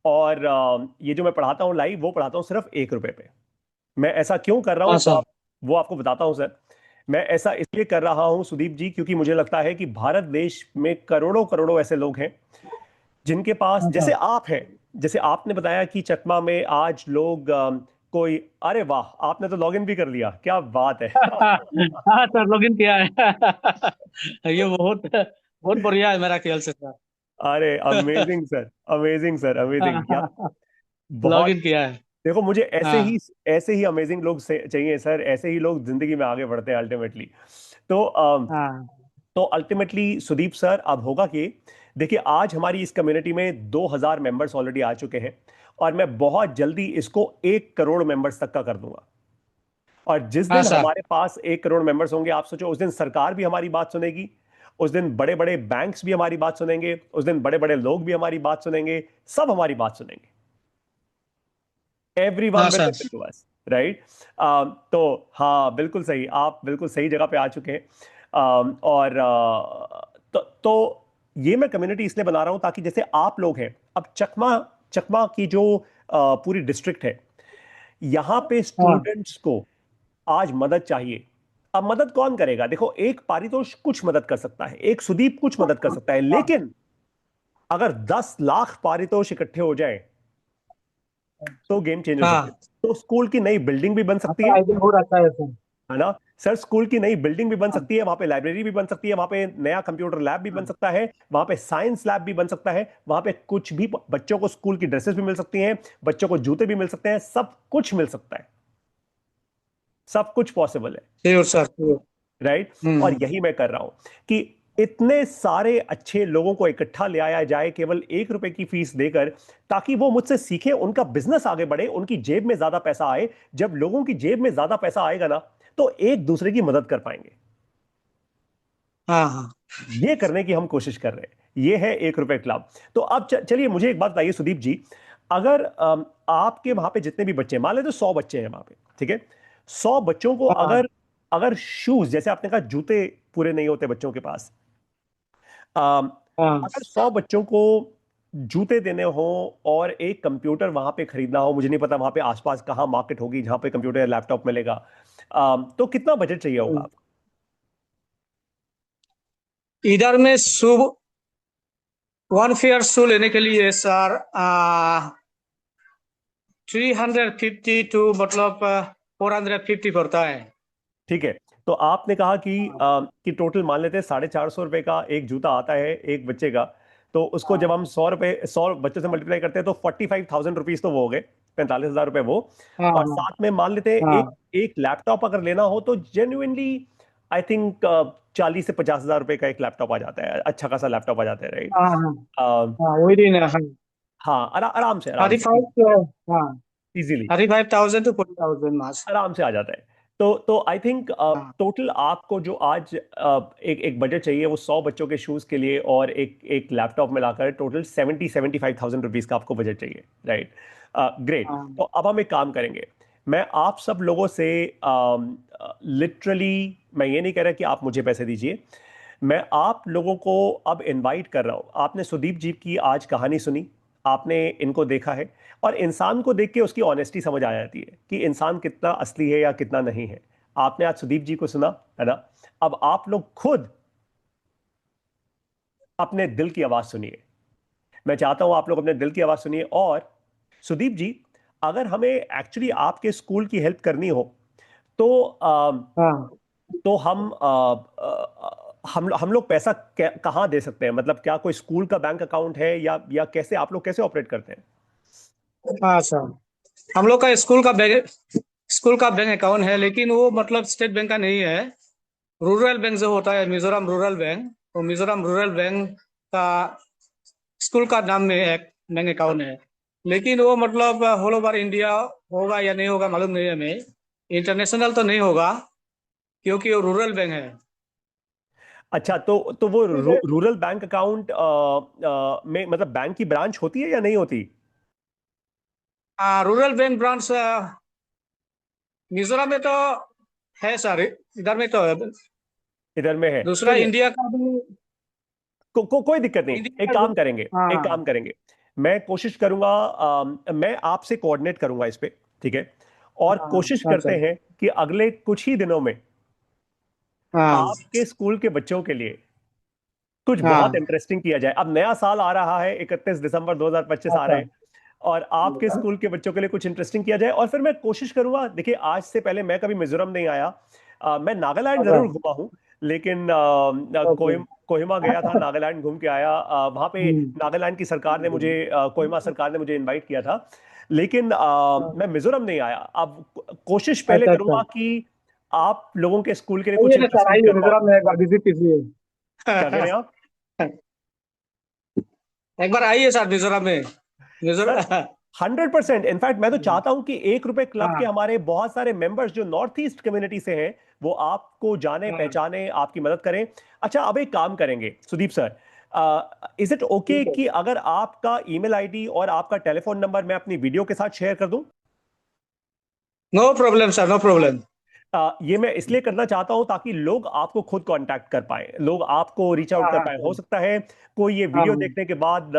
और ये जो मैं पढ़ाता हूं लाइव, वो पढ़ाता हूं सिर्फ 1 रुपए पे। मैं ऐसा क्यों कर रहा हाँ हूं सर। वो आपको बताता हूं सर। मैं ऐसा इसलिए कर रहा हूं सुदीप जी, क्योंकि मुझे लगता है कि भारत देश में करोड़ों करोड़ों ऐसे लोग हैं जिनके पास, हाँ जैसे सर। आप हैं। जैसे आपने बताया कि चकमा में आज लोग कोई, अरे वाह, आपने तो लॉगिन भी कर लिया, क्या बात है। हाँ सर, लॉगिन किया है। ये बहुत बहुत बढ़िया है मेरा ख्याल से सर। अरे amazing sir, amazing sir, amazing यार। बहुत। लॉगिन किया है। देखो, मुझे हाँ ऐसे ही अमेजिंग लोग चाहिए सर। ऐसे ही लोग जिंदगी में आगे बढ़ते हैं अल्टीमेटली। तो हाँ तो अल्टीमेटली सुदीप सर, अब होगा कि देखिए, आज हमारी इस कम्युनिटी में 2,000 मेंबर्स ऑलरेडी आ चुके हैं, और मैं बहुत जल्दी इसको 1 करोड़ मेंबर्स तक का कर दूंगा। और जिस हाँ दिन सर। हमारे पास 1 करोड़ मेंबर्स होंगे, आप सोचो, उस दिन सरकार भी हमारी बात सुनेगी। उस दिन बड़े बड़े बैंक्स भी हमारी बात सुनेंगे। उस दिन बड़े बड़े लोग भी हमारी बात सुनेंगे। सब हमारी बात सुनेंगे। एवरीवन हाँ will sir. Listen to us, right. तो हाँ, बिल्कुल सही, आप बिल्कुल सही जगह पे आ चुके हैं। और तो ये मैं कम्युनिटी इसलिए बना रहा हूं ताकि जैसे आप लोग हैं, अब चकमा चकमा की जो पूरी डिस्ट्रिक्ट है, यहां पे हाँ स्टूडेंट्स को आज मदद चाहिए। अब मदद कौन करेगा? देखो, एक पारितोष कुछ मदद कर सकता है, एक सुदीप कुछ मदद कर सकता है, लेकिन अगर 10 लाख पारितोष इकट्ठे हो जाए तो गेम चेंज हो सकते हैं। हाँ। तो स्कूल की नई बिल्डिंग भी बन सकती आपका है आइडिया बहुत अच्छा है सर। है ना सर? स्कूल की नई बिल्डिंग भी बन हाँ सकती है, वहां पे लाइब्रेरी भी बन सकती है, वहां पे नया कंप्यूटर लैब भी बन सकता है, वहां पे साइंस लैब भी बन सकता है, वहां पे कुछ भी, बच्चों को स्कूल की ड्रेसेस भी मिल सकती हैं, बच्चों को जूते भी मिल सकते हैं, सब कुछ मिल सकता है। सब कुछ पॉसिबल है, श्योर सर, श्योर। राइट। और हम्म। यही मैं कर रहा हूं कि इतने सारे अच्छे लोगों को इकट्ठा ले आया जाए केवल 1 रुपए की फीस देकर, ताकि वो मुझसे सीखें, उनका बिजनेस आगे बढ़े, उनकी जेब में ज्यादा पैसा आए। जब लोगों की जेब में ज्यादा पैसा आएगा ना, तो एक दूसरे की मदद कर पाएंगे। हाँ हाँ ये करने की हम कोशिश कर रहे हैं। ये है 1 रुपए क्लब। तो अब चलिए, मुझे एक बात बताइए सुदीप जी। अगर आपके वहां पे जितने भी बच्चे हैं, मान लेते 100 बच्चे हैं वहां पे, ठीक है। 100 बच्चों को हाँ अगर अगर शूज, जैसे आपने कहा जूते पूरे नहीं होते बच्चों के पास, अम, हाँ अगर 100 बच्चों को जूते देने हो और एक कंप्यूटर वहां पे खरीदना हो, मुझे नहीं पता वहां पे आसपास कहाँ मार्केट होगी जहां पे कंप्यूटर या लैपटॉप मिलेगा, तो कितना बजट चाहिए होगा आपको? इधर में शू, वन फेयर शू लेने के लिए सर 350 टू मतलब 450 पड़ता है। ठीक है। तो आपने कहा कि टोटल मान लेते हैं 450 रुपए का एक जूता आता है एक बच्चे का। तो उसको जब हम 100 रुपए, 100 बच्चों से मल्टीप्लाई करते हैं, तो 45,000 रुपीज तो वो हो गए, 45,000 रुपए वो। हाँ और हाँ साथ में मान लेते हैं एक हाँ एक लैपटॉप अगर लेना हो तो जेन्युइनली आई थिंक 40 से 50 हजार रुपए का एक लैपटॉप आ जाता है, अच्छा खासा लैपटॉप आ जाता है, राइट। हाँ हाँ हाँ, वही दिन है हाँ। हाँ, आराम से, आराम थर्टी से, फाइव हाँ, इजीली 35,000 टू 40,000 मास। आराम से आ जाता है। तो आई थिंक हाँ टोटल आपको जो आज एक एक बजट चाहिए वो 100 बच्चों के शूज के लिए और एक एक लैपटॉप मिलाकर टोटल 75,000 रुपीज का आपको बजट चाहिए, राइट। ग्रेट। हाँ तो अब हम एक काम करेंगे। मैं आप सब लोगों से लिटरली, मैं ये नहीं कह रहा कि आप मुझे पैसे दीजिए, मैं आप लोगों को अब इनवाइट कर रहा हूं। आपने सुदीप जी की आज कहानी सुनी, आपने इनको देखा है, और इंसान को देख के उसकी ऑनेस्टी समझ आ जाती है कि इंसान कितना असली है या कितना नहीं है। आपने आज सुदीप जी को सुना, है ना? अब आप लोग खुद अपने दिल की आवाज सुनिए। मैं चाहता हूं आप लोग अपने दिल की आवाज सुनिए। और सुदीप जी, अगर हमें एक्चुअली आपके स्कूल की हेल्प करनी हो तो हाँ तो हम लोग पैसा कहाँ दे सकते हैं? मतलब क्या कोई स्कूल का बैंक अकाउंट है, या कैसे आप लोग कैसे ऑपरेट करते हैं? हाँ सर, हम लोग का स्कूल का बैंक अकाउंट है, लेकिन वो मतलब स्टेट बैंक का नहीं है। रूरल बैंक जो होता है, मिजोरम रूरल बैंक, वो मिजोरम रूरल बैंक का स्कूल का नाम में एक बैंक अकाउंट है। लेकिन वो मतलब ऑल ओवर इंडिया होगा या नहीं होगा मालूम नहीं है हमें। इंटरनेशनल तो नहीं होगा, क्योंकि वो रूरल बैंक है। अच्छा, तो वो रूरल बैंक अकाउंट में मतलब बैंक की ब्रांच होती है या नहीं होती? रूरल बैंक ब्रांच मिजोरम में तो है सर, इधर में तो है। इधर में है? दूसरा चलिए, इंडिया का भी। कोई दिक्कत नहीं। इंडिया एक का भी। काम करेंगे, एक हाँ काम करेंगे। मैं कोशिश करूंगा, मैं आपसे कोऑर्डिनेट करूंगा इस पे, ठीक है? और हाँ कोशिश हाँ करते सर। हैं कि अगले कुछ ही दिनों में हाँ आपके स्कूल के बच्चों के लिए कुछ बहुत हाँ। इंटरेस्टिंग किया जाए। अब नया साल आ रहा है, 31 दिसंबर 2025 आ रहे अच्छा। हैं, और आपके स्कूल के बच्चों के लिए कुछ इंटरेस्टिंग किया जाए। और फिर मैं कोशिश करूंगा, देखिए आज से पहले मैं कभी मिजोरम नहीं आया। मैं नागालैंड अच्छा। जरूर घुमा हूं, लेकिन ओके। कोहिमा गया था, नागालैंड घूम के आया। वहां पे नागालैंड की सरकार ने मुझे, कोहिमा सरकार ने मुझे इनवाइट किया था, लेकिन मैं मिजोरम नहीं आया। अब कोशिश पहले अच्छा अच्छा। करूंगा कि आप लोगों के स्कूल के लिए कुछ आइए ना सर, इंटरेस्टिंग आइए कर पाऊं। मिजोरम में एक बार विजिट कीजिए। क्या कह रहे हैं आप? एक बार आइए सर मिजोरम में। सर, मिजोरम। 100%। इनफैक्ट मैं तो चाहता हूं कि 1 रुपए क्लब के हाँ हमारे बहुत सारे मेंबर्स जो नॉर्थ ईस्ट कम्युनिटी से हैं, वो आपको जाने हाँ। पहचाने, आपकी मदद करें। अच्छा, अब एक काम करेंगे Sudeep sir, is it okay ठीक है। कि अगर आपका ईमेल आईडी और आपका टेलीफोन नंबर मैं अपनी वीडियो के साथ शेयर कर दूं? No problem sir, no problem. ये मैं इसलिए करना चाहता हूं ताकि लोग आपको खुद कांटेक्ट कर पाए, लोग आपको रीच आउट हाँ कर हाँ पाए। हो सर। सकता है कोई ये हाँ वीडियो देखने के बाद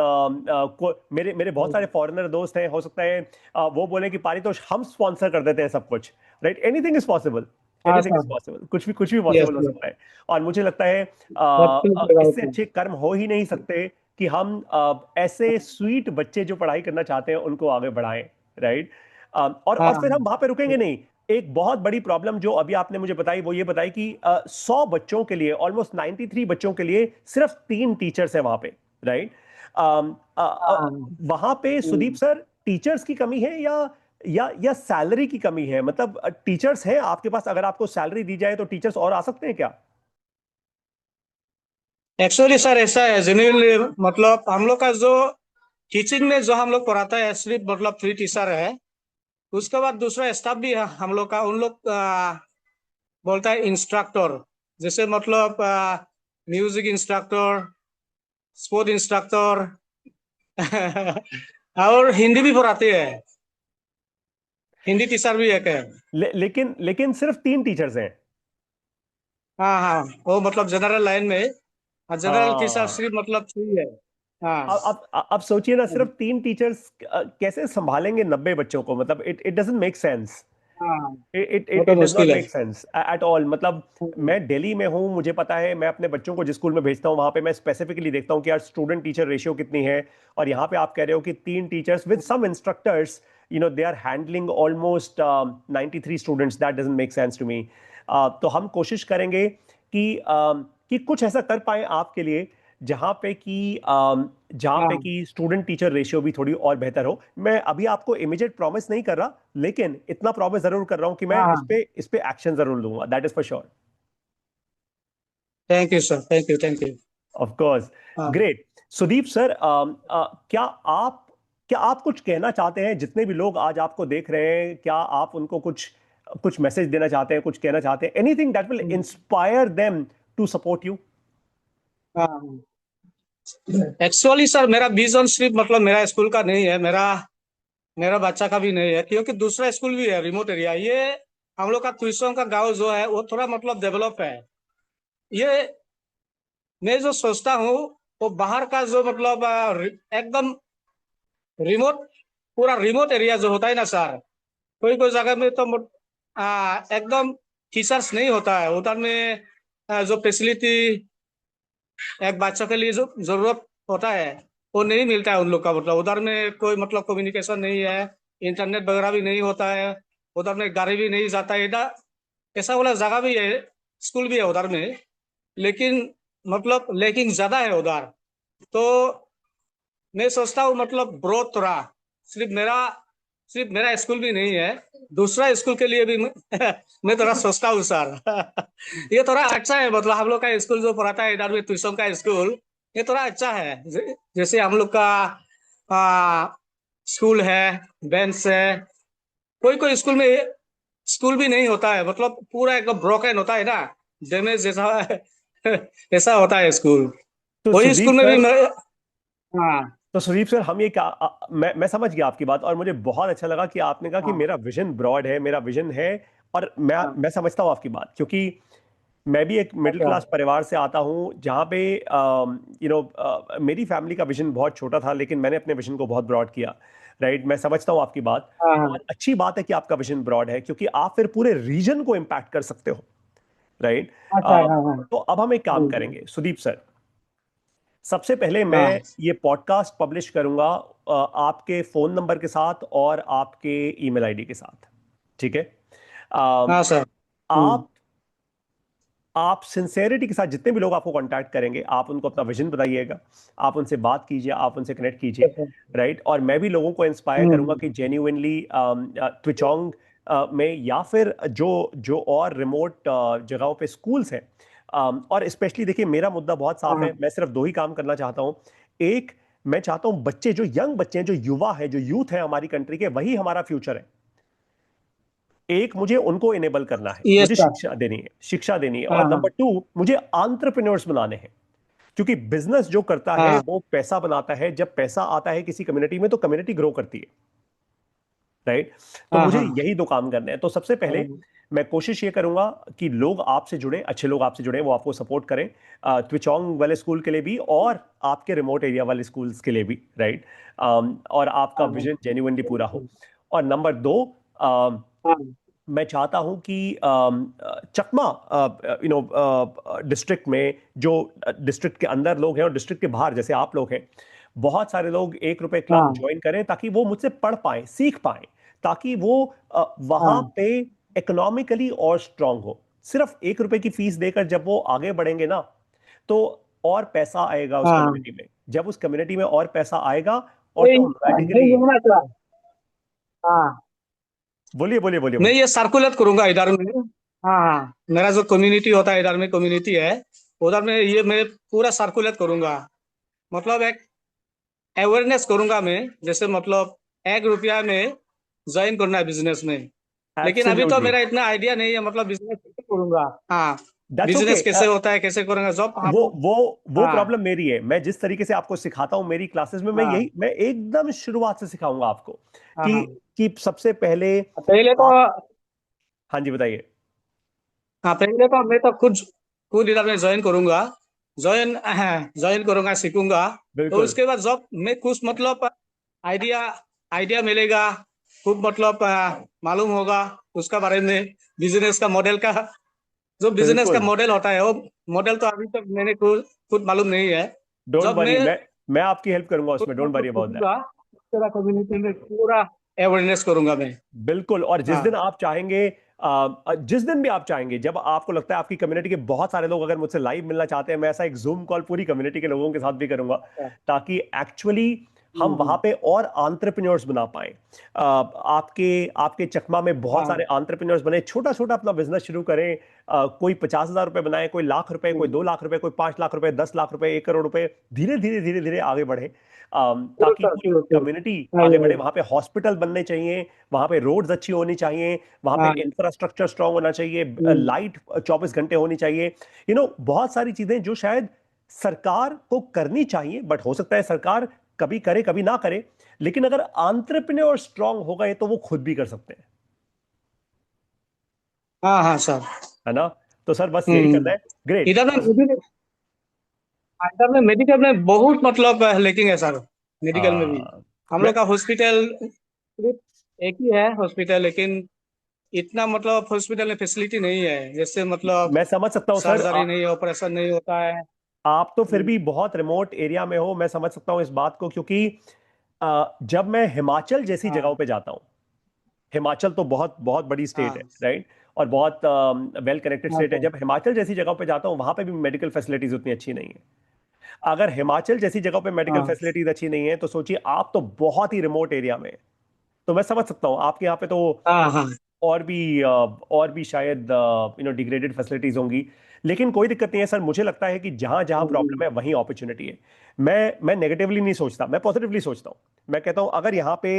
मेरे मेरे बहुत सारे फॉरेनर दोस्त हैं, हो सकता है वो बोले कि पारितोष हम स्पॉन्सर कर देते हैं सब कुछ। Right, anything is possible. हाँ एनीथिंग इज सर। पॉसिबल, कुछ भी यस पॉसिबल हो यस। सकता है। और मुझे लगता है एब्सोल्युटली इससे राइट। अच्छे कर्म हो ही नहीं सकते कि हम ऐसे स्वीट बच्चे जो पढ़ाई करना चाहते हैं उनको आगे बढ़ाएं। राइट। और फिर हम हाँ वहां पे रुकेंगे नहीं। एक बहुत बड़ी प्रॉब्लम जो अभी आपने मुझे बताई वो ये बताई कि 100 बच्चों के लिए, ऑलमोस्ट 93 बच्चों के लिए सिर्फ 3 टीचर्स है वहां पे। राइट। हाँ। वहां पे सुदीप हम्म। सर, टीचर्स की कमी है या सैलरी की कमी है? मतलब टीचर्स हैं आपके पास, अगर आपको सैलरी दी जाए तो टीचर्स और आ सकते हैं क्या? एक्चुअली सर ऐसा है जेन्युइनली, मतलब हम लोग का जो टीचिंग में जो हम लोग पढ़ाता है सिर्फ मतलब 3 टीचर है। उसके बाद दूसरा स्टाफ भी है हम लोग का, उन लोग बोलता है इंस्ट्रक्टर। जैसे मतलब म्यूजिक इंस्ट्रक्टर, स्पोर्ट इंस्ट्रक्टर। और हिंदी भी पढ़ाते हैं। हिंदी टीचर भी एक है। लेकिन लेकिन सिर्फ 3 टीचर्स हैं? हाँ हाँ, वो मतलब जनरल लाइन में। और जनरल टीचर हाँ। सिर्फ मतलब 3 है। हाँ अब सोचिए ना, सिर्फ 3 टीचर्स कैसे संभालेंगे 90 बच्चों को? मतलब it it doesn't make sense. हाँ। इट वो इट तो इट डज नॉट मुश्किल है। Make sense at all. मतलब मैं दिल्ली में हूँ, मुझे पता है, मैं अपने बच्चों को जिस स्कूल में भेजता हूँ वहां पे मैं स्पेसिफिकली देखता हूँ कि यार स्टूडेंट टीचर रेशियो कितनी है। और यहाँ पे आप कह रहे हो कि 3 teachers with some instructors, they are handling almost 93 students. That doesn't make sense to me. तो हम कोशिश करेंगे कि कुछ ऐसा कर पाए आपके लिए जहाँ पे हाँ कि स्टूडेंट टीचर रेशियो भी थोड़ी और बेहतर हो। मैं अभी आपको इमीडिएट प्रॉमिस नहीं कर रहा, लेकिन इतना प्रॉमिस जरूर कर रहा हूं कि मैं हाँ हाँ। इस पे एक्शन जरूर लूंगा, that is for sure. Thank you sir, thank you thank you. Of course. हाँ ग्रेट। सुदीप सर, क्या आप कुछ कहना चाहते हैं? जितने भी लोग आज आपको देख रहे हैं, क्या आप उनको कुछ कुछ मैसेज देना चाहते हैं, कुछ कहना चाहते हैं? Anything that will inspire them to support you? हाँ। एक्चुअली सर मेरा विजन सिर्फ मतलब मेरा स्कूल का नहीं है। मेरा मेरा बच्चा का भी नहीं है, क्योंकि दूसरा स्कूल भी है रिमोट एरिया। ये हम लोग का तुइसों का गांव जो है वो थोड़ा मतलब डेवलप है। ये मैं जो सोचता हूँ, वो बाहर का जो मतलब एकदम रिमोट, पूरा रिमोट एरिया जो होता है ना सर, कोई कोई जगह में तो एकदम फीचर्स नहीं होता है उधर में। जो फैसिलिटी एक बच्चों के लिए जो जरूरत होता है वो नहीं मिलता है उन लोग का। मतलब उधर में कोई मतलब कम्युनिकेशन नहीं है, इंटरनेट वगैरह भी नहीं होता है, उधर में गाड़ी भी नहीं जाता है इधर। ऐसा वाला जगह भी है, स्कूल भी है उधर में, लेकिन मतलब लेकिन ज्यादा है उधर। तो मैं सोचता हूँ मतलब ब्रो थोड़ा, सिर्फ मेरा सिर्फ मेरा स्कूल भी नहीं है, दूसरा स्कूल के लिए भी मैं थोड़ा सोचता हूँ सर। ये थोड़ा अच्छा है, मतलब हम लोग का स्कूल जो पढ़ाता है इधर में ट्यूशन का स्कूल, ये थोड़ा अच्छा है। जैसे हम लोग का आ, स्कूल है, बेंच है। कोई कोई स्कूल में स्कूल भी नहीं होता है, मतलब पूरा एकदम ब्रोकन होता है ना, डैमेज जैसा। ऐसा होता है स्कूल। तो वही सुदीप स्कूल में भी सर, मैं। हाँ तो सुदीप सर, हम ये क्या मैं समझ गया आपकी बात, और मुझे बहुत अच्छा लगा कि आपने कहा कि हाँ मेरा विजन ब्रॉड है, मेरा विजन है। और हाँ। मैं समझता हूँ आपकी बात, क्योंकि मैं भी एक मिडिल अच्छा। क्लास परिवार से आता हूँ, जहाँ पे मेरी फैमिली का विजन बहुत छोटा था, लेकिन मैंने अपने विजन को बहुत ब्रॉड किया। राइट, मैं समझता हूँ आपकी बात। हाँ हाँ। और अच्छी बात है कि आपका विजन ब्रॉड है, क्योंकि आप फिर पूरे रीजन को इम्पैक्ट कर सकते हो। राइट। अच्छा। हाँ हाँ। तो अब हम एक काम जी जी। करेंगे सुदीप सर। सबसे पहले मैं हाँ ये पॉडकास्ट पब्लिश करूंगा आपके फोन नंबर के साथ और आपके ईमेल आईडी के साथ। ठीक है। अ, हाँ सर। आप आप सिंसेरिटी के साथ जितने भी लोग आपको कांटेक्ट करेंगे, आप उनको अपना विजन बताइएगा, आप उनसे बात कीजिए, आप उनसे कनेक्ट कीजिए। अच्छा। राइट। और मैं भी लोगों को इंस्पायर करूंगा हम्म। कि जेन्युइनली त्विचोंग में, या फिर जो जो और रिमोट जगहों पे स्कूल्स हैं। और स्पेशली देखिए, मेरा मुद्दा बहुत हाँ साफ है, हाँ। मैं सिर्फ दो ही काम करना चाहता हूं। एक, मैं चाहता हूं बच्चे जो यंग बच्चे हैं, जो युवा हैं, जो यूथ है हमारी कंट्री के, वही हमारा फ्यूचर है। एक, मुझे उनको इनेबल करना है, यस मुझे सर। शिक्षा देनी है, शिक्षा देनी है। हाँ और नंबर हाँ। टू, मुझे एंटरप्रेन्योर्स बनाने हैं। क्योंकि बिजनेस जो करता है हाँ वो पैसा बनाता है, जब पैसा आता है किसी कम्युनिटी में तो कम्युनिटी ग्रो करती है। राइट। तो हाँ मुझे हाँ। यही दो काम करने हैं। तो सबसे पहले हाँ मैं कोशिश ये करूंगा कि लोग आपसे जुड़े, अच्छे लोग आपसे जुड़े, वो आपको सपोर्ट करें, त्विचोंग वाले स्कूल के लिए भी और आपके रिमोट एरिया वाले स्कूल्स के लिए भी। राइट। और आपका हाँ। विजन जेन्युइनली पूरा हो। और नंबर दो, हाँ मैं चाहता हूं कि चकमा डिस्ट्रिक्ट में, जो डिस्ट्रिक्ट के अंदर लोग हैं और डिस्ट्रिक्ट के बाहर जैसे आप लोग हैं, बहुत सारे लोग 1 रुपए क्लब हाँ। ज्वाइन करें, ताकि वो मुझसे पढ़ पाए, सीख पाए, ताकि वो वहां हाँ पे इकोनॉमिकली और स्ट्रांग हो। सिर्फ 1 रुपए की फीस देकर जब वो आगे बढ़ेंगे ना, तो और पैसा आएगा उस हाँ। कम्युनिटी में। जब उस कम्युनिटी में और पैसा आएगा, नहीं ऑटोमेटिकली। नहीं होना सर। हाँ। बोलिए बोलिए बोलिए मैं बोलिए। ये सर्कुलेट करूंगा इधर में। हाँ हाँ, मेरा जो कम्युनिटी होता है इधर में, कम्युनिटी है उधर में, ये मैं पूरा सर्कुलेट करूंगा। मतलब एक अवेयरनेस करूंगा मैं, जैसे मतलब 1 रुपया में ज्वाइन करना है बिजनेस में। लेकिन अभी तो एब्सोल्युटली। मेरा इतना आइडिया नहीं है, मतलब बिजनेस कैसे करूंगा। हाँ, दैट्स ओके। बिजनेस कैसे होता है, कैसे करूंगा जॉब हम वो लोग। वो वो हाँ प्रॉब्लम मेरी है। मैं जिस तरीके से आपको सिखाता हूं मेरी क्लासेस में, हाँ मैं एकदम शुरुआत से सिखाऊंगा आपको हाँ कि हाँ। सबसे पहले पहले तो आप। हाँ जी, बताइए। हाँ, पहले तो मैं तो खुद खुद इधर में ज्वाइन करूंगा। ज्वाइन ज्वाइन करूंगा, सीखूंगा। तो बिल्कुल उसके बाद जॉब में कुछ मतलब आइडिया आइडिया मिलेगा, खुद मतलब मालूम होगा उसका बारे में, बिजनेस का मॉडल का। जो बिजनेस का बिल्कुल। मॉडल होता है वो मॉडल तो अभी तक मैंने खुद खुद मालूम नहीं है। डोंट जब वरी, मैं मैं आपकी हेल्प करूंगा खुद उसमें, डोंट मतलब वरी अबाउट दैट। सीखूंगा, उस तरह कम्युनिटी में पूरा अवेयरनेस करूंगा मैं। बिल्कुल। और जिस दिन हाँ आप चाहेंगे, जिस दिन भी आप चाहेंगे, जब आपको लगता है आपकी कम्युनिटी के बहुत सारे लोग अगर मुझसे लाइव मिलना चाहते हैं, मैं ऐसा एक जूम कॉल पूरी कम्युनिटी के लोगों के साथ भी करूंगा, अच्छा। ताकि एक्चुअली हम वहां हम्म। पे और एंटरप्रेन्योर्स बना पाए। आपके आपके चकमा में बहुत हाँ। सारे एंटरप्रेन्योर्स बने, छोटा छोटा अपना बिजनेस शुरू करें। कोई 50,000 रुपए बनाए, कोई लाख रुपए, कोई हम्म। 2 लाख रुपए, कोई 5 लाख रुपए, 10 लाख रुपए, 1 करोड़ रुपए। धीरे धीरे धीरे धीरे आगे बढ़े, जरूर ताकि सर, पूरी जरूर जरूर। कम्युनिटी हाँ आगे ये बढ़े। वहां पे हॉस्पिटल बनने चाहिए, वहां पे रोड्स अच्छी होनी चाहिए, वहां पे हाँ। इंफ्रास्ट्रक्चर स्ट्रांग होना चाहिए, हम्म। लाइट 24 घंटे होनी चाहिए। बहुत सारी चीजें जो शायद सरकार को करनी चाहिए, बट हो सकता है सरकार कभी करे कभी ना करे, लेकिन अगर एंटरप्रेन्योर स्ट्रांग हो गए तो वो खुद भी कर सकते हैं। हाँ हाँ सर। है ना? तो सर बस यही करना हम्म। है। ग्रेट। इधर में इधर में मेडिकल में बहुत मतलब लेकिन है सर। मेडिकल में भी हाँ। हम मैं लोग का हॉस्पिटल सिर्फ एक ही है हॉस्पिटल, लेकिन इतना मतलब हॉस्पिटल में फैसिलिटी नहीं है, जैसे मतलब मैं समझ सकता हूँ सर। सर्जरी नहीं, ऑपरेशन नहीं होता है। आप तो फिर हम्म। भी बहुत रिमोट एरिया में हो, मैं समझ सकता हूँ इस बात को, क्योंकि जब मैं हिमाचल जैसी जगहों हाँ पे जाता हूँ, हिमाचल तो बहुत बहुत बड़ी स्टेट है, हाँ राइट? और बहुत वेल कनेक्टेड हाँ स्टेट है। सर। जब हिमाचल जैसी जगहों पे जाता हूँ वहां पे भी मेडिकल फैसिलिटीज उतनी अच्छी नहीं है। अगर हिमाचल जैसी जगहों पे मेडिकल हाँ फैसिलिटीज अच्छी नहीं है तो सोचिए आप तो बहुत ही रिमोट एरिया में हैं। तो मैं समझ सकता हूँ आपके यहाँ पे तो हाँ हाँ। और भी शायद डिग्रेडेड फैसिलिटीज होंगी। लेकिन कोई दिक्कत नहीं है सर, मुझे लगता है कि जहां जहां हम्म। प्रॉब्लम है वहीं अपॉर्चुनिटी है। मैं नेगेटिवली नहीं सोचता, मैं पॉजिटिवली सोचता हूँ। मैं कहता हूँ अगर यहाँ पे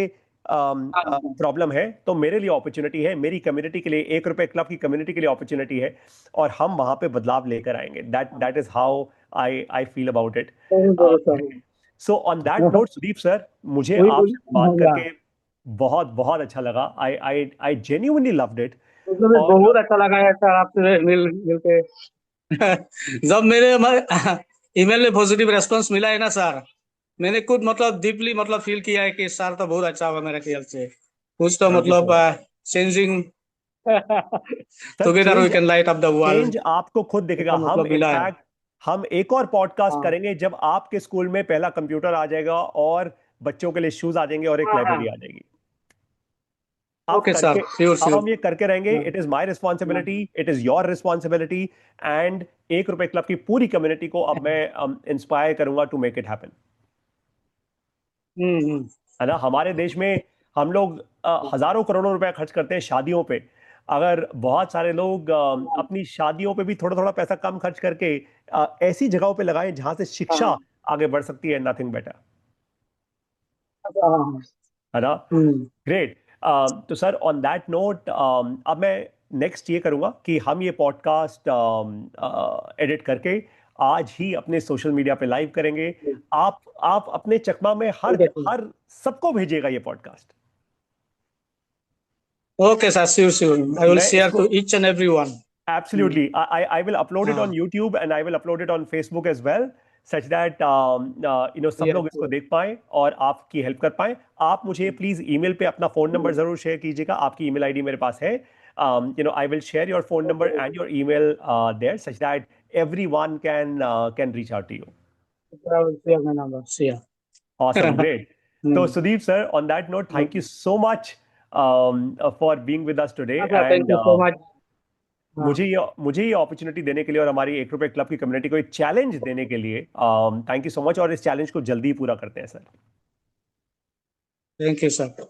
हाँ हाँ। प्रॉब्लम है तो मेरे लिए अपॉर्चुनिटी है, मेरी कम्युनिटी के लिए, 1 रुपए क्लब की कम्युनिटी के लिए अपॉर्चुनिटी है। और हम वहां पे बदलाव लेकर आएंगे। That that is how I feel about it. सही बोले sir. So on that note Sudeep sir, मुझे वही आपसे बात हाँ, करके बहुत बहुत अच्छा लगा। I genuinely loved it. मतलब ये और बहुत अच्छा लगा है सर आपसे मिल के। जब मेरे ईमेल में पॉजिटिव रेस्पॉन्स मिला है ना सर, मैंने खुद मतलब डीपली मतलब फील किया है कि सर तो बहुत अच्छा होगा मेरे ख्याल से। कुछ तो थैंक यू मतलब so much changing sir. Together we change can light up the world, change आपको खुद दिखेगा। ऐसा हम मतलब मिला है। इनफैक्ट हम एक और पॉडकास्ट हाँ करेंगे जब आपके स्कूल में पहला कंप्यूटर आ जाएगा और बच्चों के लिए शूज आ जाएंगे और एक हाँ लाइब्रेरी हाँ। आ जाएगी। आप ओके करके सर, श्योर अब श्योर। हम ये करके रहेंगे। हाँ इट इज माई हाँ। Responsibility, it is your responsibility. And 1 रुपए क्लब की पूरी कम्युनिटी को अब मैं इंस्पायर करूंगा टू मेक इट हैपन। हम्म। है ना? हमारे देश में हम लोग हजारों करोड़ों रुपए खर्च करते हैं शादियों पे। अगर बहुत सारे लोग अपनी शादियों पे भी थोड़ा थोड़ा पैसा कम खर्च करके ऐसी जगहों पे लगाएं जहां से शिक्षा हाँ आगे बढ़ सकती है, नथिंग बेटर। हाँ हाँ। है ना? हम्म। ग्रेट। तो सर ऑन दैट नोट अब मैं नेक्स्ट ये करूंगा कि हम ये पॉडकास्ट एडिट करके आज ही अपने सोशल मीडिया पे लाइव करेंगे। आप अपने चकमा में हर ठीक है सर। हर सबको भेजिएगा ये podcast. Okay sir, sure sure, I will मैं शेयर इसको to each and every one. absolutely I will upload it on हाँ। YouTube and I will upload it on Facebook as well, such that सब yes लोग इसको sir. देख पाएं और आपकी हेल्प कर पाएं। आप मुझे प्लीज ईमेल पे अपना फोन नंबर जरूर शेयर कीजिएगा। आपकी ईमेल आईडी मेरे पास है। I will share your phone number and your email there, such that everyone can reach out to you. I will share my number, share. Awesome, great. So hmm. Sudeep sir, on that note, thank you so much for being with us today, अच्छा, thank and you so much. हाँ। मुझे ये opportunity देने के लिए और हमारी 1 रुपए क्लब की कम्युनिटी को एक चैलेंज देने के लिए थैंक यू सो मच। और इस चैलेंज को जल्दी ही पूरा करते हैं सर। Thank you sir.